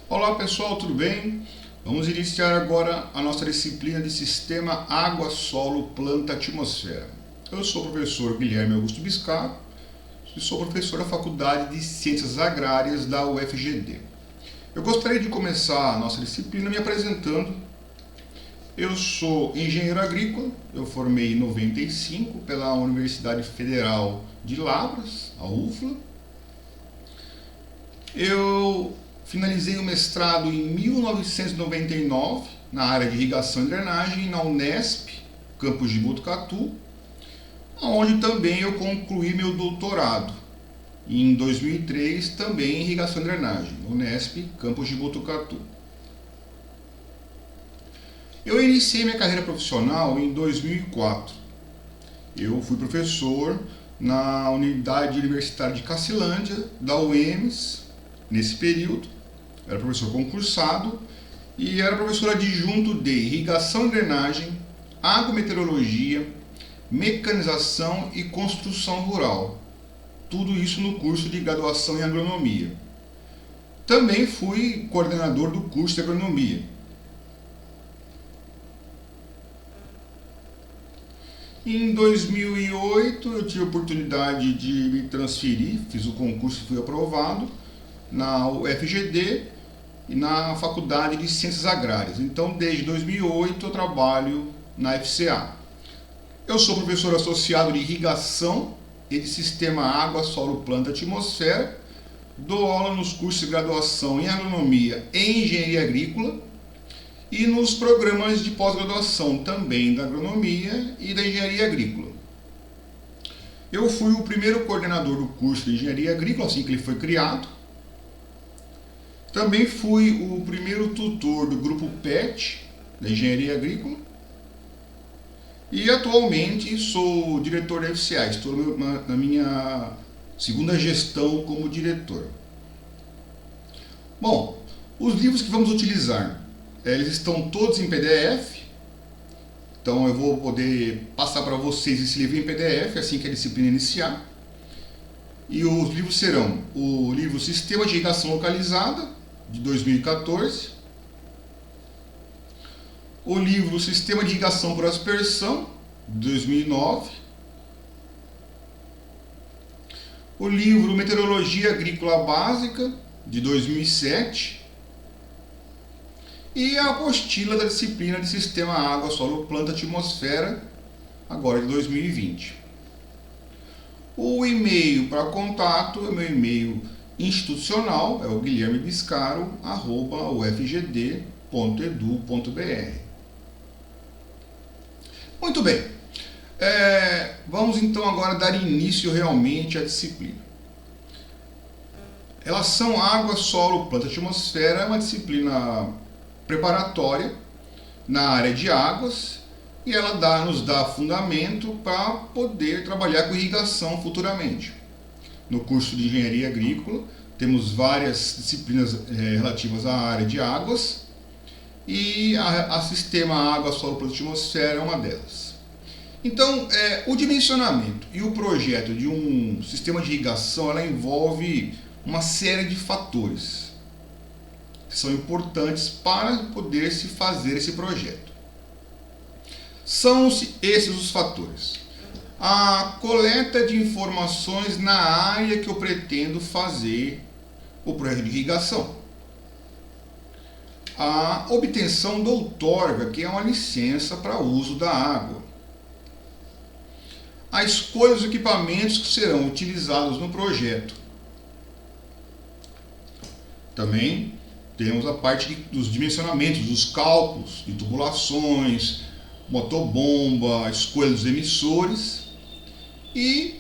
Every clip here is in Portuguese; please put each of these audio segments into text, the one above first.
Olá pessoal, tudo bem? Vamos iniciar agora a nossa disciplina de Sistema Água, Solo, Planta, Atmosfera. Eu sou o professor Guilherme Augusto Biscaro e sou professor da Faculdade de Ciências Agrárias da UFGD. Eu gostaria de começar a nossa disciplina me apresentando. Eu sou engenheiro agrícola, eu formei em 95 pela Universidade Federal de Lavras, a UFLA. Eu finalizei o mestrado em 1999 na área de irrigação e drenagem na Unesp, campus de Botucatu, onde também eu concluí meu doutorado em 2003 também em irrigação e drenagem, Unesp, campus de Botucatu. Eu iniciei minha carreira profissional em 2004. Eu fui professor na Unidade Universitária de Cacilândia, da UEMS, nesse período. Era professor concursado e era professor adjunto de irrigação e drenagem, agrometeorologia, mecanização e construção rural. Tudo isso no curso de graduação em agronomia. Também fui coordenador do curso de agronomia. Em 2008 eu tive a oportunidade de me transferir, fiz o concurso e fui aprovado na UFGD e na Faculdade de Ciências Agrárias. Então, desde 2008 eu trabalho na FCA. Eu sou professor associado de irrigação e de Sistema Água, Solo, Planta, Atmosfera. Dou aula nos cursos de graduação em agronomia e engenharia agrícola e nos programas de pós-graduação também da agronomia e da engenharia agrícola. Eu fui o primeiro coordenador do curso de engenharia agrícola, assim que ele foi criado. Também fui o primeiro tutor do grupo PET, da engenharia agrícola. E atualmente sou diretor da FCA, estou na minha segunda gestão como diretor. Bom, os livros que vamos utilizar, eles estão todos em PDF. Então eu vou poder passar para vocês esse livro em PDF assim que a disciplina iniciar. E os livros serão o livro Sistema de Irrigação Localizada, de 2014, o livro Sistema de Irrigação por Aspersão, de 2009, o livro Meteorologia Agrícola Básica, de 2007, e a apostila da disciplina de Sistema Água, Solo, Planta, Atmosfera, agora de 2020. O e-mail para contato é meu e-mail institucional, é o guilhermebiscaro@ufgd.edu.br. Muito bem, vamos então agora dar início realmente à disciplina. Relação água, solo, planta, atmosfera é uma disciplina preparatória na área de águas e ela nos dá fundamento para poder trabalhar com irrigação futuramente. No curso de engenharia agrícola temos várias disciplinas relativas à área de águas e a sistema água, solo, planta, atmosfera é uma delas. Então, o dimensionamento e o projeto de um sistema de irrigação ela envolve uma série de fatores que são importantes para poder se fazer esse projeto. São esses os fatores: a coleta de informações na área que eu pretendo fazer o projeto de irrigação, a obtenção da outorga, que é uma licença para uso da água, a escolha dos equipamentos que serão utilizados no projeto. Também temos a parte dos dimensionamentos, dos cálculos de tubulações, motobomba, a escolha dos emissores e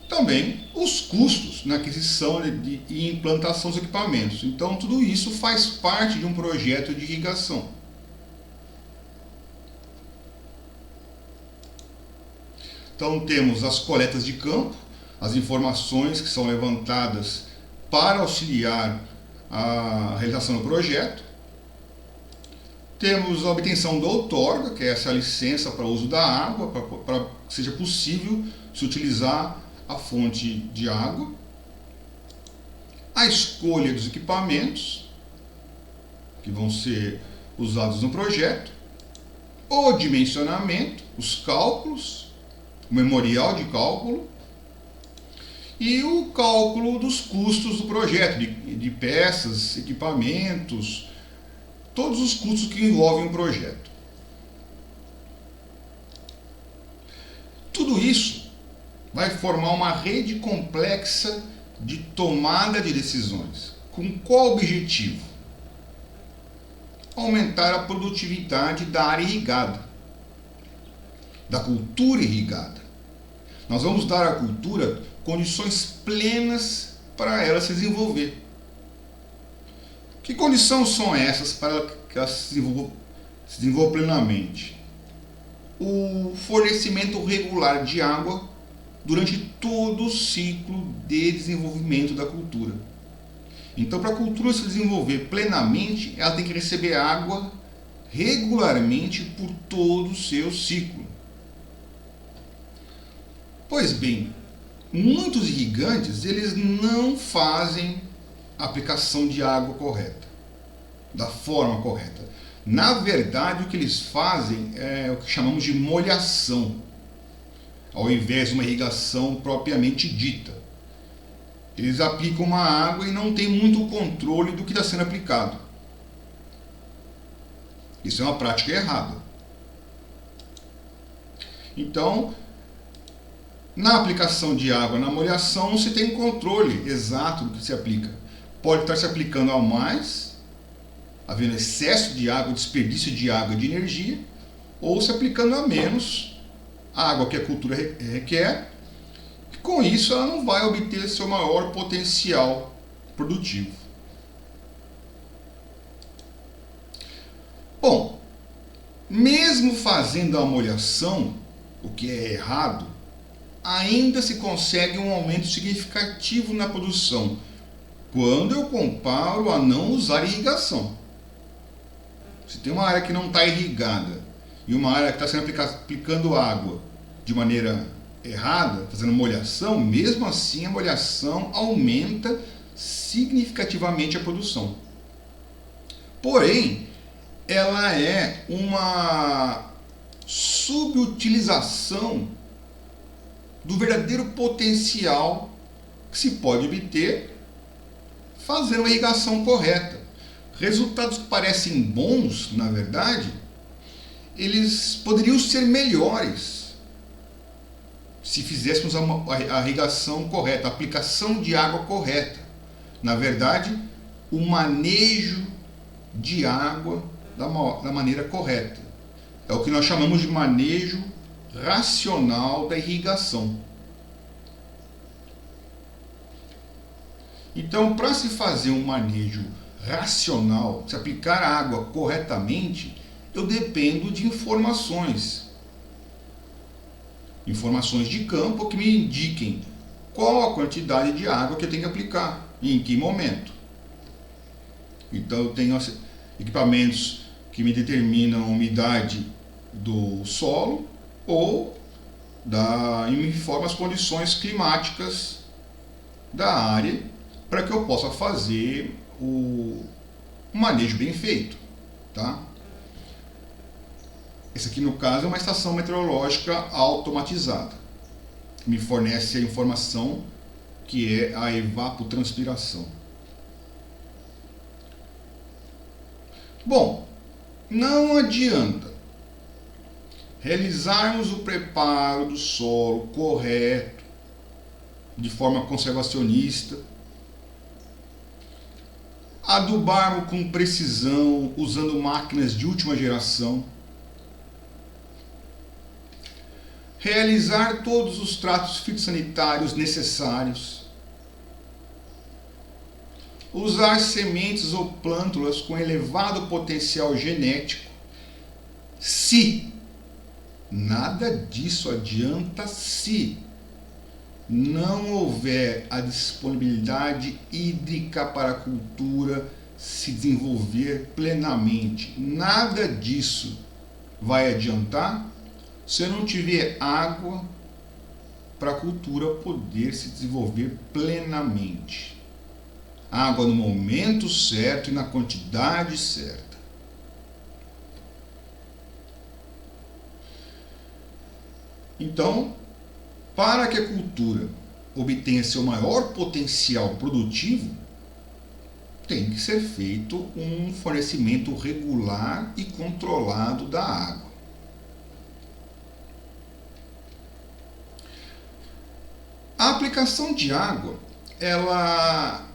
também os custos na aquisição e implantação dos equipamentos. Então, tudo isso faz parte de um projeto de irrigação. Então, temos as coletas de campo, as informações que são levantadas para auxiliar a realização do projeto. Temos a obtenção da outorga, que é essa licença para uso da água, para que seja possível se utilizar a fonte de água. A escolha dos equipamentos, que vão ser usados no projeto, o dimensionamento, os cálculos, o memorial de cálculo e o cálculo dos custos do projeto, de peças, equipamentos, todos os custos que envolvem o projeto. Tudo isso vai formar uma rede complexa de tomada de decisões. Com qual objetivo? Aumentar a produtividade da área irrigada, da cultura irrigada. Nós vamos dar à cultura condições plenas para ela se desenvolver. Que condições são essas para que ela se desenvolva plenamente? O fornecimento regular de água durante todo o ciclo de desenvolvimento da cultura. Então, para a cultura se desenvolver plenamente, ela tem que receber água regularmente por todo o seu ciclo. Pois bem, muitos irrigantes, eles não fazem a aplicação de água correta, da forma correta. Na verdade, o que eles fazem é o que chamamos de molhação, ao invés de uma irrigação propriamente dita. Eles aplicam uma água e não tem muito controle do que está sendo aplicado. Isso é uma prática errada. Então, na aplicação de água na molhação, não se tem controle exato do que se aplica. Pode estar se aplicando a mais, havendo excesso de água, desperdício de água e de energia, ou se aplicando a menos a água que a cultura requer. Com isso, ela não vai obter seu maior potencial produtivo. Bom, mesmo fazendo a molhação, o que é errado, ainda se consegue um aumento significativo na produção, quando eu comparo a não usar irrigação. Se tem uma área que não está irrigada e uma área que está sendo aplicando água de maneira errada, fazendo molhação, mesmo assim a molhação aumenta significativamente a produção. Porém, ela é uma subutilização do verdadeiro potencial que se pode obter fazendo uma irrigação correta. Resultados que parecem bons, na verdade, eles poderiam ser melhores se fizéssemos a irrigação correta, a aplicação de água correta. Na verdade, o manejo de água da maneira correta. É o que nós chamamos de manejo racional da irrigação. Então, para se fazer um manejo racional, se aplicar a água corretamente, eu dependo de informações de campo que me indiquem qual a quantidade de água que eu tenho que aplicar e em que momento. Então eu tenho equipamentos que me determinam a umidade do solo ou me informam as condições climáticas da área para que eu possa fazer o manejo bem feito, tá? Esse aqui, no caso, é uma estação meteorológica automatizada. Me fornece a informação que é a evapotranspiração. Bom, não adianta realizarmos o preparo do solo correto, de forma conservacionista, adubarmos com precisão, usando máquinas de última geração, realizar todos os tratos fitossanitários necessários, usar sementes ou plântulas com elevado potencial genético, se nada disso adianta se não houver a disponibilidade hídrica para a cultura se desenvolver plenamente. Nada disso vai adiantar se eu não tiver água para a cultura poder se desenvolver plenamente. água no momento certo e na quantidade certa. Então, para que a cultura obtenha seu maior potencial produtivo, tem que ser feito um fornecimento regular e controlado da água. A aplicação de água, ela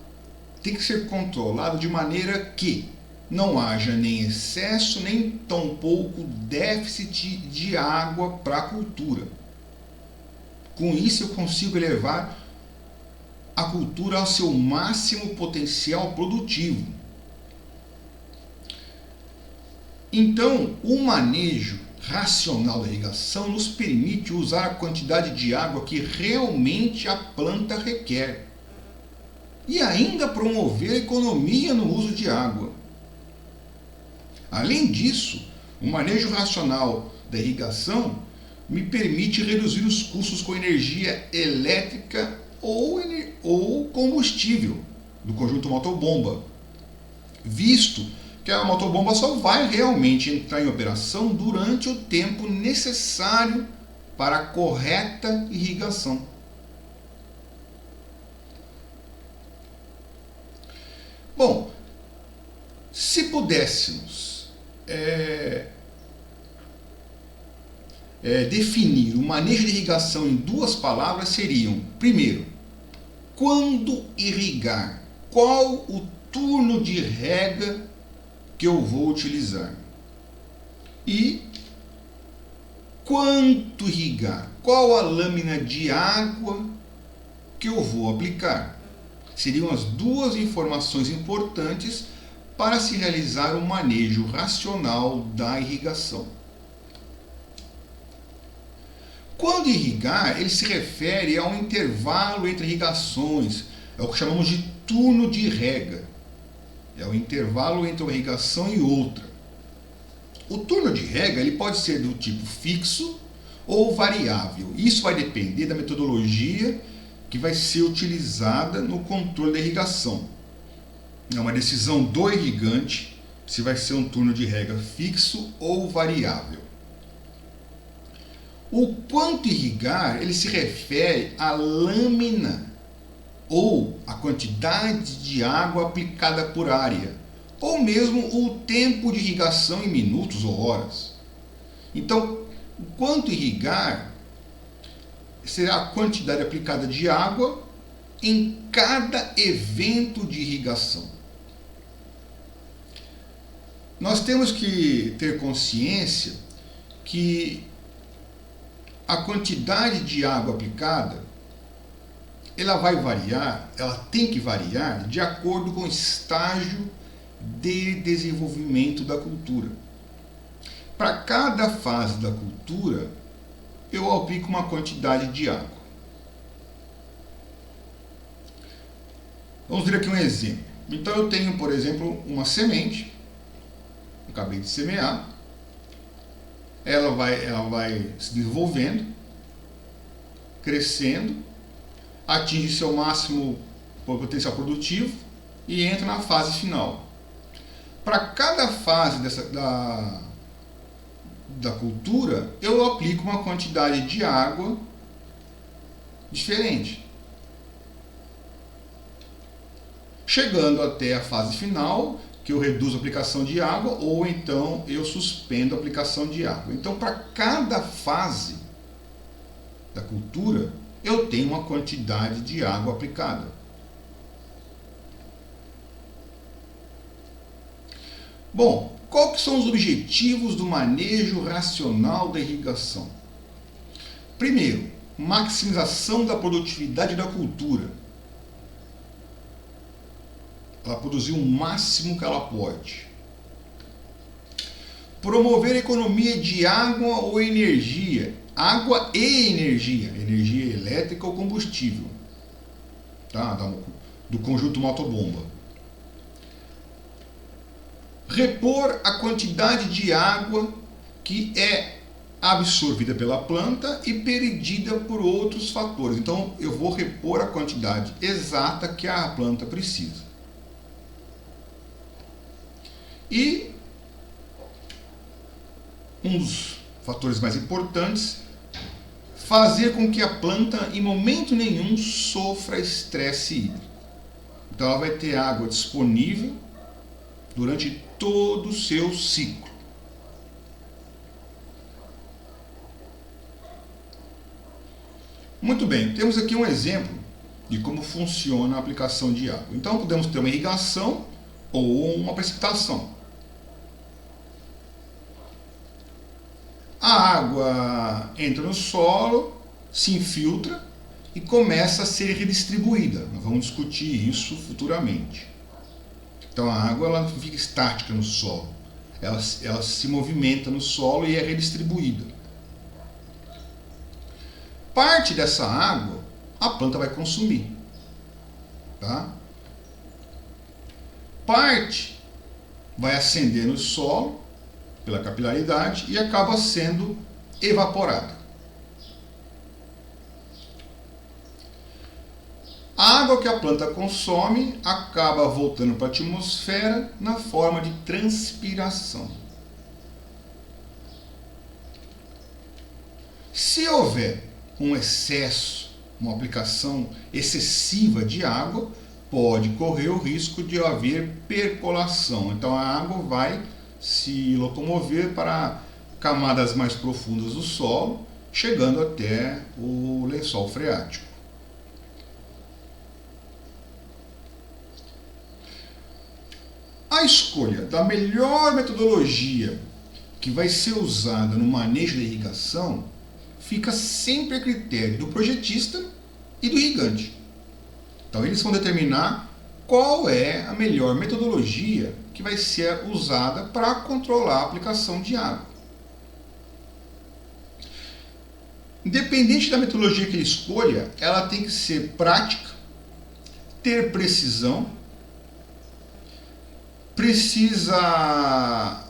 tem que ser controlada de maneira que não haja nem excesso, nem tampouco déficit de água para a cultura. Com isso eu consigo elevar a cultura ao seu máximo potencial produtivo. Então, o manejo racional da irrigação nos permite usar a quantidade de água que realmente a planta requer e ainda promover a economia no uso de água. Além disso, o manejo racional da irrigação me permite reduzir os custos com energia elétrica ou combustível do conjunto motobomba, visto que a motobomba só vai realmente entrar em operação durante o tempo necessário para a correta irrigação. Bom, se pudéssemos definir o manejo de irrigação em duas palavras, seriam: primeiro, quando irrigar, qual o turno de rega que eu vou utilizar, e quanto irrigar, qual a lâmina de água que eu vou aplicar. Seriam as duas informações importantes para se realizar um manejo racional da irrigação. Quando irrigar, ele se refere ao intervalo entre irrigações, é o que chamamos de turno de rega. É o intervalo entre uma irrigação e outra. O turno de rega ele pode ser do tipo fixo ou variável. Isso vai depender da metodologia que vai ser utilizada no controle da irrigação. É uma decisão do irrigante se vai ser um turno de rega fixo ou variável. O quanto irrigar, ele se refere à lâmina ou a quantidade de água aplicada por área, ou mesmo o tempo de irrigação em minutos ou horas. Então, o quanto irrigar será a quantidade aplicada de água em cada evento de irrigação. Nós temos que ter consciência que a quantidade de água aplicada ela vai variar, ela tem que variar de acordo com o estágio de desenvolvimento da cultura. Para cada fase da cultura, eu aplico uma quantidade de água. Vamos ver aqui um exemplo. Então eu tenho, por exemplo, uma semente, acabei de semear, ela vai se desenvolvendo, crescendo, atinge seu máximo potencial produtivo e entra na fase final. Para cada fase da cultura, eu aplico uma quantidade de água diferente. Chegando até a fase final, que eu reduzo a aplicação de água, ou então eu suspendo a aplicação de água. Então, para cada fase da cultura, eu tenho uma quantidade de água aplicada. Bom, quais que são os objetivos do manejo racional da irrigação? Primeiro, maximização da produtividade da cultura. Ela produzir o máximo que ela pode. Promover a economia de água ou energia. Água e energia. Energia elétrica ou combustível. Tá? Do conjunto motobomba. Repor a quantidade de água que é absorvida pela planta e perdida por outros fatores. Então, eu vou repor a quantidade exata que a planta precisa. E um dos fatores mais importantes, fazer com que a planta em momento nenhum sofra estresse hídrico. Então ela vai ter água disponível durante todo o seu ciclo. Muito bem, temos aqui um exemplo de como funciona a aplicação de água. Então podemos ter uma irrigação ou uma precipitação. A água entra no solo, se infiltra e começa a ser redistribuída. Nós vamos discutir isso futuramente. Então a água ela não fica estática no solo, ela se movimenta no solo e é redistribuída. Parte dessa água a planta vai consumir, tá? Parte vai ascender no solo pela capilaridade e acaba sendo evaporada. A água que a planta consome acaba voltando para a atmosfera na forma de transpiração. Se houver um excesso, uma aplicação excessiva de água, pode correr o risco de haver percolação. Então a água vai se locomover para camadas mais profundas do solo, chegando até o lençol freático. A escolha da melhor metodologia que vai ser usada no manejo da irrigação fica sempre a critério do projetista e do irrigante. Então eles vão determinar qual é a melhor metodologia que vai ser usada para controlar a aplicação de água. Independente da metodologia que ele escolha, ela tem que ser prática, ter precisão, precisa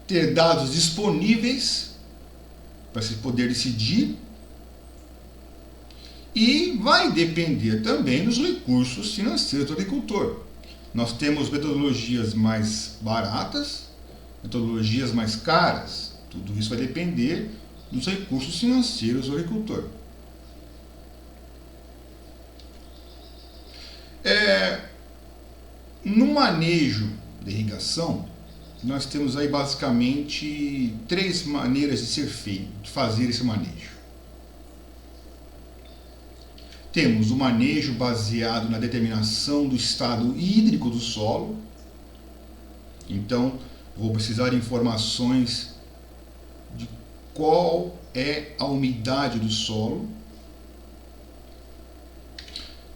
ter dados disponíveis para se poder decidir e vai depender também dos recursos financeiros do agricultor. Nós temos metodologias mais baratas, metodologias mais caras. Tudo isso vai depender dos recursos financeiros do agricultor. No manejo da irrigação, nós temos aí basicamente 3 maneiras de ser feito, de fazer esse manejo. Temos o manejo baseado na determinação do estado hídrico do solo. Então, vou precisar de informações de qual é a umidade do solo.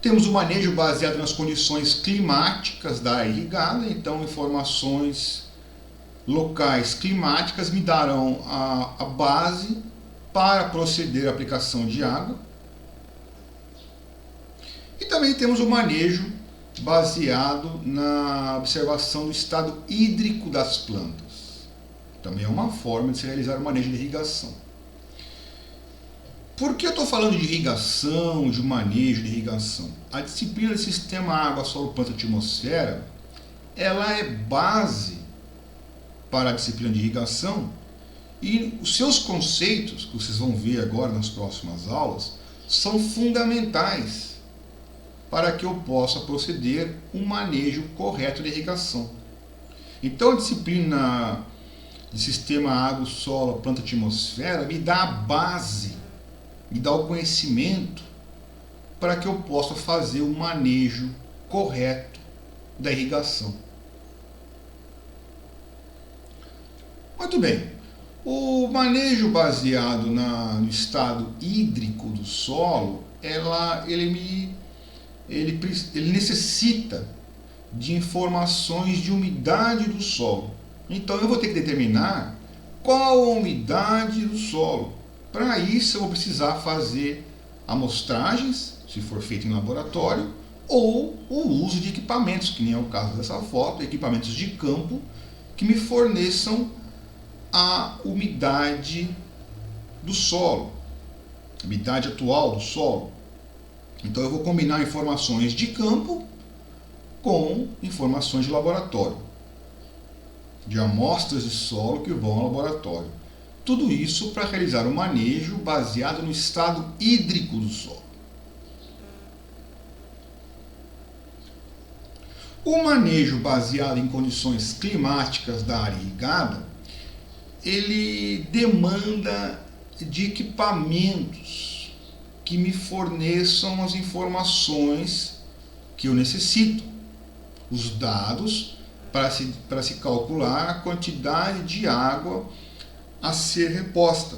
Temos o manejo baseado nas condições climáticas da área irrigada. Então, informações locais climáticas me darão a base para proceder à aplicação de água. E também temos o manejo baseado na observação do estado hídrico das plantas. Também é uma forma de se realizar o manejo de irrigação. Por que eu estou falando de irrigação, de manejo de irrigação? A disciplina de sistema água, solo, planta, atmosfera, ela é base para a disciplina de irrigação e os seus conceitos, que vocês vão ver agora nas próximas aulas, são fundamentais para que eu possa proceder um manejo correto de irrigação. Então a disciplina de sistema água, solo, planta, atmosfera me dá a base, me dá o conhecimento para que eu possa fazer o manejo correto da irrigação. Muito bem, o manejo baseado no estado hídrico do solo, ele necessita de informações de umidade do solo. Então eu vou ter que determinar qual a umidade do solo. Para isso eu vou precisar fazer amostragens, se for feito em laboratório, ou o uso de equipamentos, que nem é o caso dessa foto, equipamentos de campo que me forneçam a umidade do solo, a umidade atual do solo. Então eu vou combinar informações de campo com informações de laboratório. de amostras de solo que vão ao laboratório. Tudo isso para realizar um manejo baseado no estado hídrico do solo. O manejo baseado em condições climáticas da área irrigada, ele demanda de equipamentos que me forneçam as informações que eu necessito, os dados para se calcular a quantidade de água a ser reposta.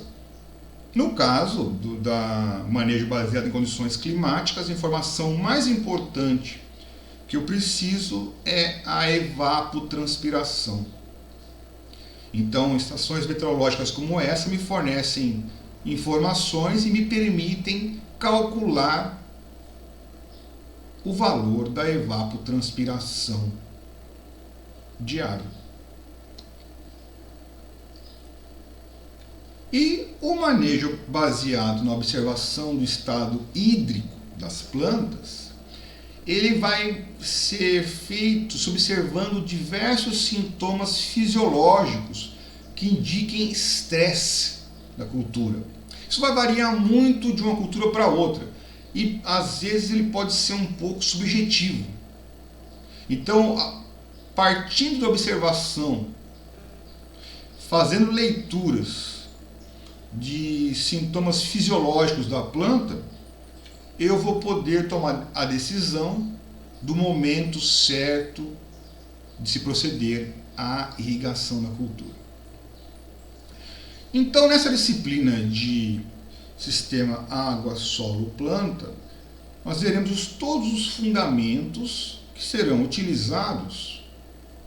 No caso da manejo baseado em condições climáticas, a informação mais importante que eu preciso é a evapotranspiração. Então, estações meteorológicas como essa me fornecem informações e me permitem calcular o valor da evapotranspiração diária. E o manejo baseado na observação do estado hídrico das plantas, ele vai ser feito observando diversos sintomas fisiológicos que indiquem estresse da cultura. Isso vai variar muito de uma cultura para outra e às vezes ele pode ser um pouco subjetivo. Então, partindo da observação, fazendo leituras de sintomas fisiológicos da planta, eu vou poder tomar a decisão do momento certo de se proceder à irrigação da cultura. Então, nessa disciplina de sistema água, solo, planta, nós veremos todos os fundamentos que serão utilizados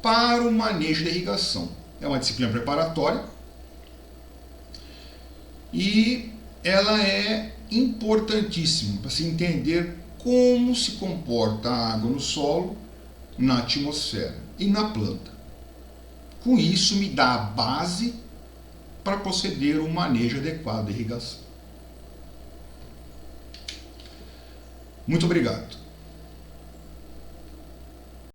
para o manejo da irrigação. É uma disciplina preparatória e ela é importantíssima para se entender como se comporta a água no solo, na atmosfera e na planta. Com isso, me dá a base para proceder um manejo adequado da irrigação. Muito obrigado.